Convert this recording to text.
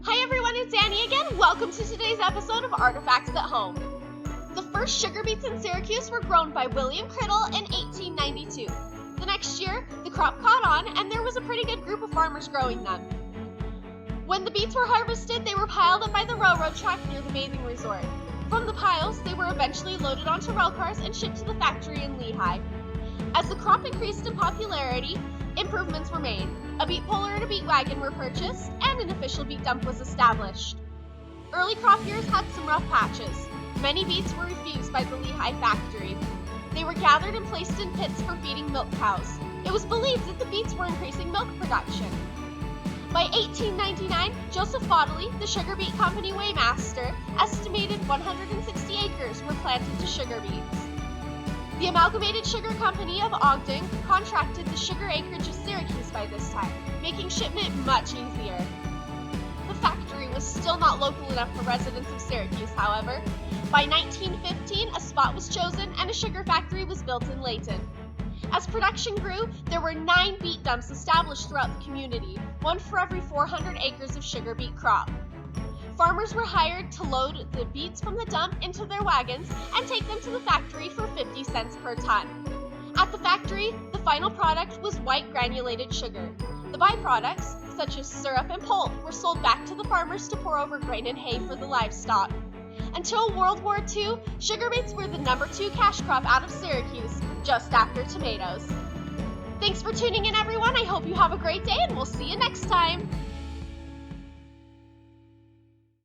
Hi everyone, it's Annie again. Welcome to today's episode of Artifacts at Home. The first sugar beets in Syracuse were grown by William Criddle in 1892. The next year, the crop caught on and there was a pretty good group of farmers growing them. When the beets were harvested, they were piled up by the railroad track near the bathing resort. From the piles, they were eventually loaded onto rail cars and shipped to the factory in Lehigh. As the crop increased in popularity, improvements were made. A beet puller and a beet wagon were purchased, and an official beet dump was established. Early crop years had some rough patches. Many beets were refused by the Lehigh factory. They were gathered and placed in pits for feeding milk cows. It was believed that the beets were increasing milk production. By 1899, Joseph Bodley, the sugar beet company weighmaster, estimated 160 acres were planted to sugar beets. The Amalgamated Sugar Company of Ogden contracted the sugar acreage of Syracuse by this time, making shipment much easier. The factory was still not local enough for residents of Syracuse, however. By 1915, a spot was chosen and a sugar factory was built in Layton. As production grew, there were 9 beet dumps established throughout the community, one for every 400 acres of sugar beet crop. Farmers were hired to load the beets from the dump into their wagons and take them to the factory for 50 cents per ton. At the factory, the final product was white granulated sugar. The byproducts, such as syrup and pulp, were sold back to the farmers to pour over grain and hay for the livestock. Until World War II, sugar beets were the number 2 cash crop out of Syracuse, just after tomatoes. Thanks for tuning in, everyone. I hope you have a great day, and we'll see you next time.